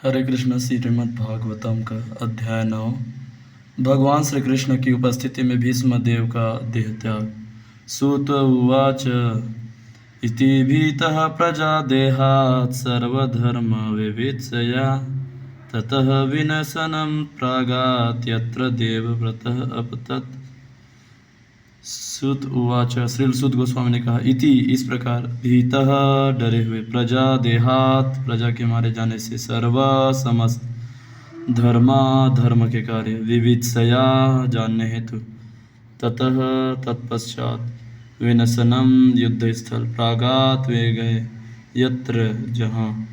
हरे कृष्ण श्रीमद् भागवतम का अध्याय 9। भगवान श्री कृष्ण की उपस्थिति में भीष्म देव का देहत्याग। सूत उवाच इति भीतः प्रजा देहात् सर्वधर्म विवित्सया ततः विनशनं प्रागात् यत्र देवव्रतः अपतत्। सुत उवाच, श्रील सुत गोस्वामी ने कहा, इति इस प्रकार, भीतः डरे हुए, प्रजा देहात प्रजा के मारे जाने से, सर्व समस्त, धर्मा धर्म के कार्य, विवित्सया जानने हेतु, ततः तत्पश्चात, विनशनम युद्ध स्थल, प्रागात वे गए, यत्र जहाँ,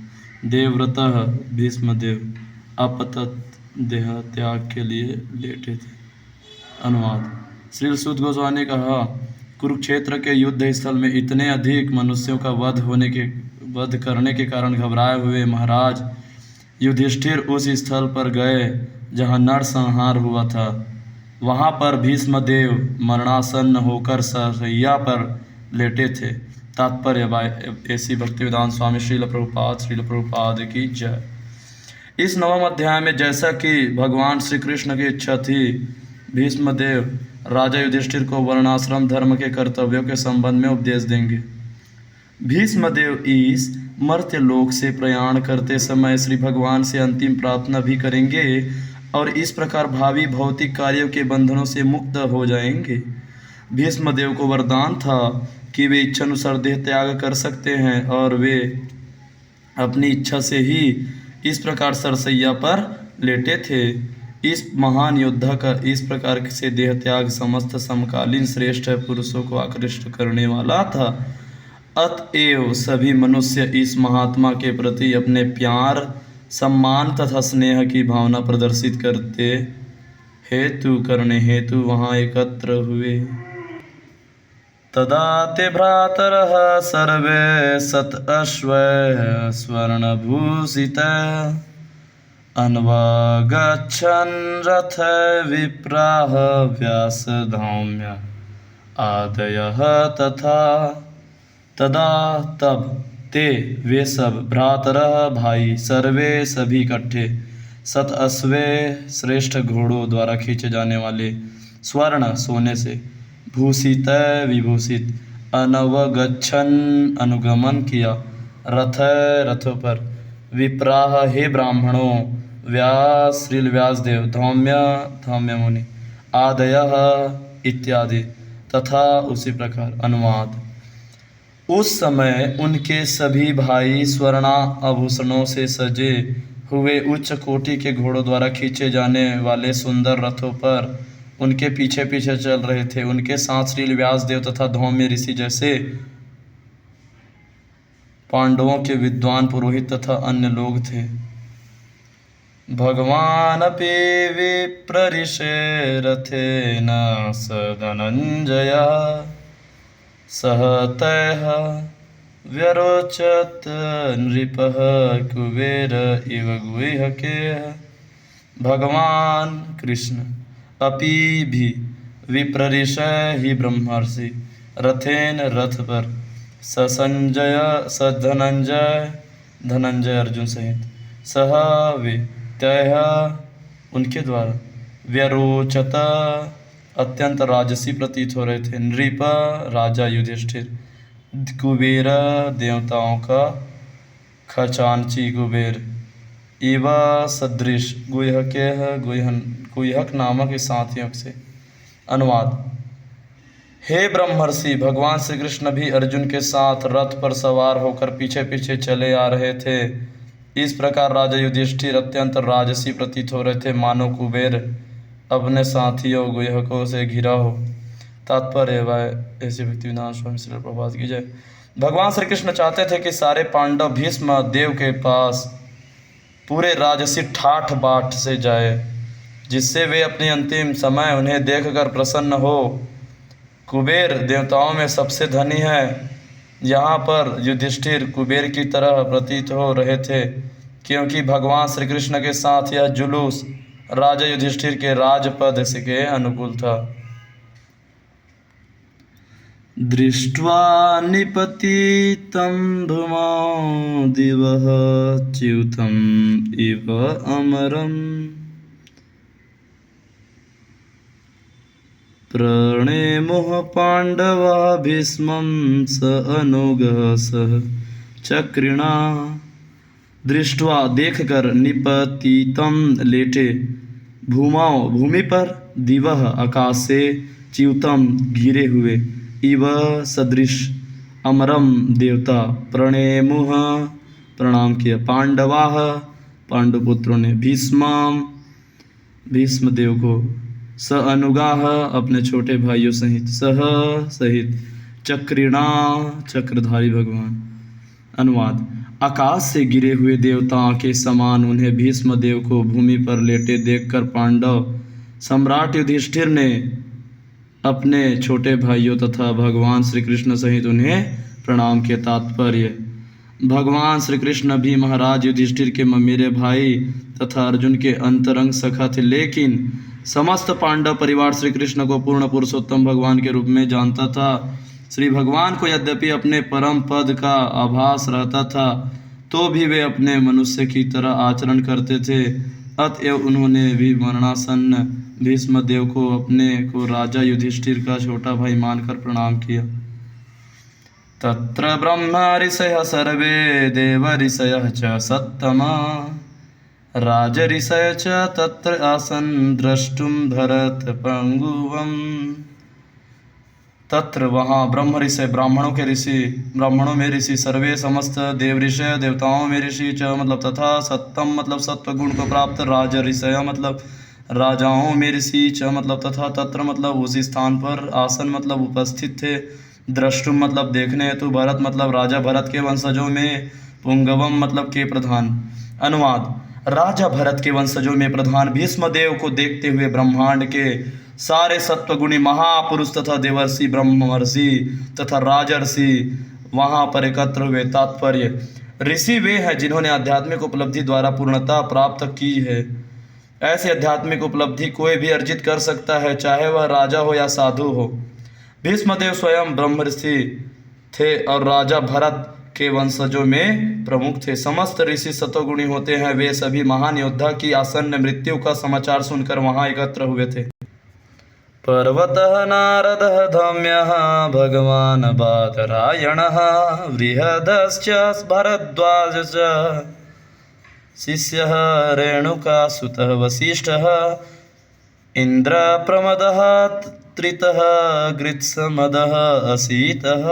देवव्रतः भीष्मदेव, अपतत देह त्याग के लिए लेटे थे। अनुवाद। श्री सुत गोस्वामी ने कहा, कुरुक्षेत्र के युद्ध स्थल में इतने अधिक मनुष्यों का वध करने के कारण घबराए हुए महाराज युधिष्ठिर उस स्थल पर गए जहां नरसंहार हुआ था। वहां पर भीष्मदेव मरणासन्न होकर सरैया पर लेटे थे। तात्पर्य ऐसी भक्तिवेदांत स्वामी श्रील प्रभुपाद की जय। इस नवम अध्याय में जैसा कि भगवान श्री कृष्ण की इच्छा थी, भीष्मदेव राजा युधिष्ठिर को वर्णाश्रम धर्म के कर्तव्यों के संबंध में उपदेश देंगे। भीष्मदेव इस मर्त्य लोक से प्रयाण करते समय श्री भगवान से अंतिम प्रार्थना भी करेंगे और इस प्रकार भावी भौतिक कार्यों के बंधनों से मुक्त हो जाएंगे। भीष्मदेव को वरदान था कि वे इच्छानुसार देह त्याग कर सकते हैं और वे अपनी इच्छा से ही इस प्रकार सरसैया पर लेटे थे। इस महान योद्धा का इस प्रकार से देह त्याग समस्त समकालीन श्रेष्ठ पुरुषों को आकृष्ट करने वाला था। अतएव सभी मनुष्य इस महात्मा के प्रति अपने प्यार, सम्मान तथा स्नेह की भावना प्रदर्शित करने हेतु वहाँ एकत्र हुए। तदा ते भ्रातरः सर्वे सत अश्वः स्वर्णभूषितः अन्वगच्छन् रथ विप्राह व्यासधौम्य आदयः तथा। तदा तब ते वे सब भ्रातरः भाई सर्वे सभी इकट्ठे सत अश्वे श्रेष्ठ घोड़ों द्वारा खींचे जाने वाले स्वर्ण सोने से भूषित विभूषित अनवगच्छन् अनुगमन किया रथ रथों पर विप्राह हे ब्राह्मणों व्यास श्रील व्यासदेव धौम्य धौम्य मुनि आदयः इत्यादि तथा उसी प्रकार। अनुवाद। उस समय उनके सभी भाई स्वर्णा आभूषणों से सजे हुए उच्च कोटि के घोड़ों द्वारा खींचे जाने वाले सुंदर रथों पर उनके पीछे पीछे चल रहे थे। उनके साथ श्रील व्यासदेव तथा धौम्य ऋषि जैसे पांडवों के विद्वान पुरोहित तथा अन्य लोग थे। भगवानपि विप्रऋषे रथेन स धनञ्जयः सह तैः व्यरोचत नृपः कुबेर इव गुह्यकेः। भगवान कृष्ण अपि भी विप्रऋषि ही ब्रह्मर्षि रथेन रथ पर ससंजय धनंजय अर्जुन सहित सह वे तय उनके द्वारा व्यरोचत अत्यंत राजसी प्रतीत हो रहे थे नृप राजा युधिष्ठिर कुबेर देवताओं का खजांची कुबेर इव सदृश गुह्यक नामक साथियों से। अनुवाद। हे ब्रह्मर्षि भगवान श्री कृष्ण भी अर्जुन के साथ रथ पर सवार होकर पीछे पीछे चले आ रहे थे। इस प्रकार राजा युधिष्ठिर अत्यंत राजसी प्रतीत हो रहे थे, मानो कुबेर अपने साथियों गुह्यकों से घिरा हो। तात्पर्य ऐसे भक्तिवेदांत स्वामी श्रील प्रभुपाद की जय। भगवान श्री कृष्ण चाहते थे कि सारे पांडव भीष्म देव के पास पूरे राजसी ठाठ बाट से जाए, जिससे वे अपने अंतिम समय उन्हें देखकर प्रसन्न हो। कुबेर देवताओं में सबसे धनी है। यहाँ पर युधिष्ठिर कुबेर की तरह प्रतीत हो रहे थे, क्योंकि भगवान श्री कृष्ण के साथ यह जुलूस राजा युधिष्ठिर के राजपद के अनुकूल था। दृष्ट्वा निपतितं भूमौ दिवः च्युतम् इव अमरम् प्रणेमुः पाण्डवा भीष्मं स अनुगः सह चक्रिणा। दृष्ट्वा देखकर, निपतितं लेटे, भूमाओ भूमि पर, दिवह आकाश से, च्युतम गिरे हुए, इव सदृश, अमरम देवता, प्रणेमुह प्रणाम किया, पांडवाह पांडुपुत्रों ने, भीष्मम भीष्म देव को, स अनुगाह अपने छोटे भाइयों सहित, सह सहित, चक्रिणा चक्रधारी भगवान। अनुवाद। आकाश से गिरे हुए देवताओं के समान उन्हें भीष्म देव को भूमि पर लेटे देखकर पांडव सम्राट युधिष्ठिर ने अपने छोटे भाइयों तथा भगवान श्री कृष्ण सहित उन्हें प्रणाम किया। तात्पर्य। भगवान श्री कृष्ण भी महाराज युधिष्ठिर के ममेरे भाई तथा अर्जुन के अंतरंग सखा थे, लेकिन समस्त पांडव परिवार श्री कृष्ण को पूर्ण पुरुषोत्तम भगवान के रूप में जानता था। श्री भगवान को यद्यपि अपने परम पद का आभास रहता था, तो भी वे अपने मनुष्य की तरह आचरण करते थे। अतएव उन्होंने भी मरणासन्न भीष्म देव को अपने को राजा युधिष्ठिर का छोटा भाई मानकर प्रणाम किया। तत्र ब्रह्मा ऋषयः सर्वे देव ऋषयः च सत्तमा राजऋषय च तत्र आसन् द्रष्टुं भरत पंगुवम्। तत्र वहाँ ब्रह्म ऋषि ब्राह्मणों के ऋषि, ब्राह्मणों में ऋषि, सर्वे समस्त देव ऋषि देवताओं में ऋषि, च मतलब तथा, सत्तम मतलब सत्व गुण को प्राप्त, राज ऋषय मतलब राजाओं में ऋषि, च मतलब तथा, तत्र मतलब उसी स्थान पर, आसन मतलब उपस्थित थे, द्रष्टुम मतलब देखने हेतु, भरत मतलब राजा भरत के वंशजों में, पुंगवम मतलब के प्रधान। अनुवाद। राजा भरत के वंशजों में प्रधान भीष्म देव को देखते हुए ब्रह्मांड के सारे सत्वगुणी महापुरुष तथा देवर्षि, ब्रह्मर्षि तथा राजर्षि वहाँ पर एकत्र हुए। तात्पर्य। ऋषि वे हैं जिन्होंने आध्यात्मिक उपलब्धि द्वारा पूर्णता प्राप्त की है। ऐसी आध्यात्मिक उपलब्धि कोई भी अर्जित कर सकता है, चाहे वह राजा हो या साधु हो। भीष्मदेव स्वयं ब्रह्मर्षि थे और राजा भरत के वंशजों में प्रमुख थे। समस्त ऋषि सतोगुणी होते हैं। वे सभी महान योद्धा की आसन्न मृत्यु का समाचार सुनकर वहां एकत्र हुए थे। पर्वतः नारदः धौम्यः भगवान् बादरायणः बृहदश्च भरद्वाजश्च शिष्यः रेणुकासुतः वसिष्ठः इन्द्रप्रमदः त्रितः गृत्समदः असीतः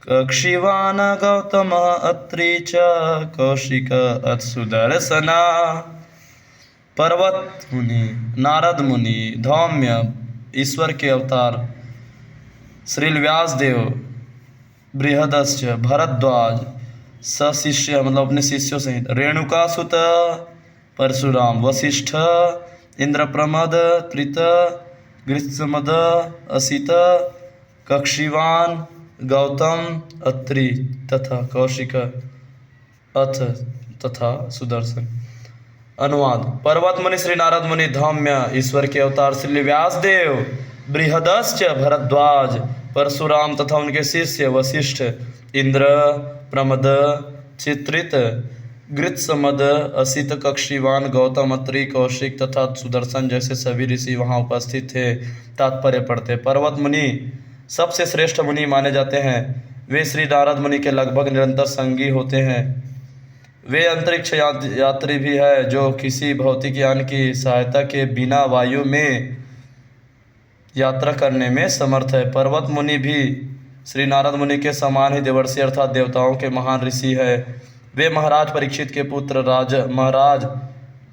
कक्षिवान् गौतमः अत्रि च कौशिक सुदर्शना। पर्वत मुनि, नारद मुनि, धौम्य ईश्वर के अवतार, श्री व्यास देव, बृहदश्च भरद्वाज, सशिष्य मतलब अपने शिष्यों सहित, रेणुकासुत परशुराम, वशिष्ठ, इंद्रप्रमद, त्रित, गृत्समद, असित, कक्षिवान, गौतम, अत्रि तथा कौशिक अथ तथा सुदर्शन। अनुवाद। पर्वत मुनि श्री नारद मुनि, धौम्य ईश्वर के अवतार श्री व्यासदेव, बृहदश्च भरद्वाज, परशुराम तथा उनके शिष्य वशिष्ठ, इंद्र, प्रमद, चित्रित, गृत्समद, असित, कक्षिवान, गौतम, अत्रि, कौशिक तथा सुदर्शन जैसे सभी ऋषि वहां उपस्थित थे। तात्पर्य पढ़ते। पर्वत मुनि सबसे श्रेष्ठ मुनि माने जाते हैं। वे श्री नारद मुनि के लगभग निरंतर संगी होते हैं। वे अंतरिक्ष यात्री भी है जो किसी भौतिक यान की सहायता के बिना वायु में यात्रा करने में समर्थ है। पर्वत मुनि भी श्री नारद मुनि के समान ही देवर्षि अर्थात देवताओं के महान ऋषि है। वे महाराज परीक्षित के पुत्र महाराज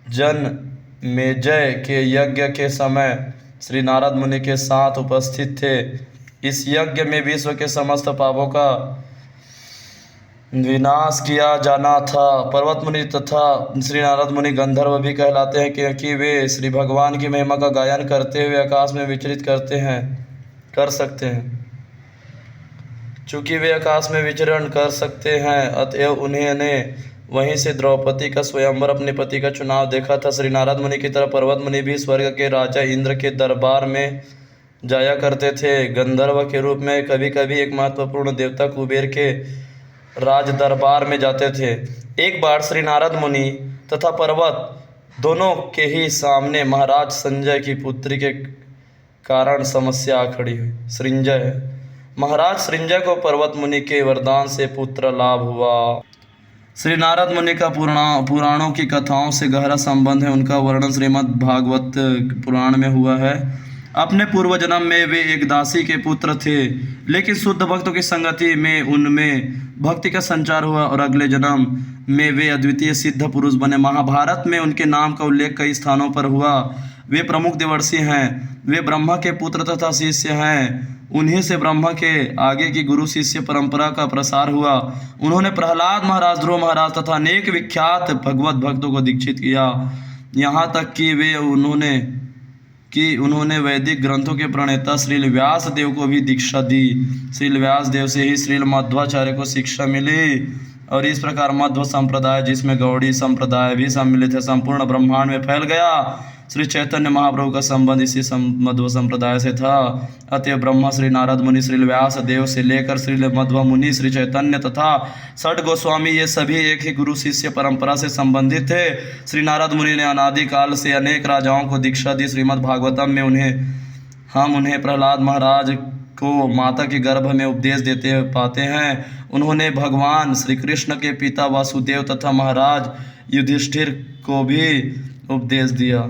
जनमेजय के यज्ञ के समय श्री नारद मुनि के साथ उपस्थित थे। इस यज्ञ में विश्व के समस्त पापों का विनाश किया जाना था। पर्वत मुनि तथा श्री नारद मुनि गंधर्व भी कहलाते हैं क्योंकि वे श्री भगवान की महिमा का गायन करते हुए आकाश में विचरित कर सकते हैं। चूँकि वे आकाश में विचरण कर सकते हैं, अतएव उन्होंने वहीं से द्रौपदी का स्वयंवर अपने पति का चुनाव देखा था। श्री नारद मुनि की तरह पर्वत मुनि भी स्वर्ग के राजा इंद्र के दरबार में जाया करते थे। गंधर्व के रूप में कभी कभी एक महत्वपूर्ण देवता कुबेर के राज दरबार में जाते थे। एक बार श्री नारद मुनि तथा पर्वत दोनों के ही सामने महाराज संजय की पुत्री के कारण समस्या आ खड़ी हुई। सृंजय महाराज सृंजय को पर्वत मुनि के वरदान से पुत्र लाभ हुआ। श्री नारद मुनि का पुराणों की कथाओं से गहरा संबंध है। उनका वर्णन श्रीमद् भागवत पुराण में हुआ है। अपने पूर्व जन्म में वे एक दासी के पुत्र थे, लेकिन शुद्ध भक्तों की संगति में उनमें भक्ति का संचार हुआ और अगले जन्म में वे अद्वितीय सिद्ध पुरुष बने। महाभारत में उनके नाम का उल्लेख कई स्थानों पर हुआ। वे प्रमुख देवर्षि हैं। वे ब्रह्मा के पुत्र तथा शिष्य हैं। उन्हीं से ब्रह्मा के आगे की गुरु शिष्य परंपरा का प्रसार हुआ। उन्होंने प्रहलाद महाराज, ध्रुव महाराज तथा अनेक विख्यात भगवत भक्तों को दीक्षित किया। यहाँ तक कि उन्होंने वैदिक ग्रंथों के प्रणेता श्रील व्यास देव को भी दीक्षा दी। श्रील व्यास देव से ही श्रील मध्वाचार्य को शिक्षा मिली और इस प्रकार मध्व संप्रदाय, जिसमें गौड़ी संप्रदाय भी सम्मिलित है, संपूर्ण ब्रह्मांड में फैल गया। श्री चैतन्य महाप्रभु का संबंध इसी मध्व संप्रदाय से था। अतः ब्रह्मा श्री नारद मुनि, श्री व्यास देव से लेकर श्री मध्व मुनि, श्री चैतन्य तथा षट गोस्वामी, ये सभी एक ही गुरु शिष्य परंपरा से संबंधित थे। श्री नारद मुनि ने अनादि काल से अनेक राजाओं को दीक्षा दी। श्रीमद् भागवतम में हम उन्हें प्रहलाद महाराज को माता के गर्भ में उपदेश देते पाते हैं। उन्होंने भगवान श्री कृष्ण के पिता वासुदेव तथा महाराज युधिष्ठिर को भी उपदेश दिया।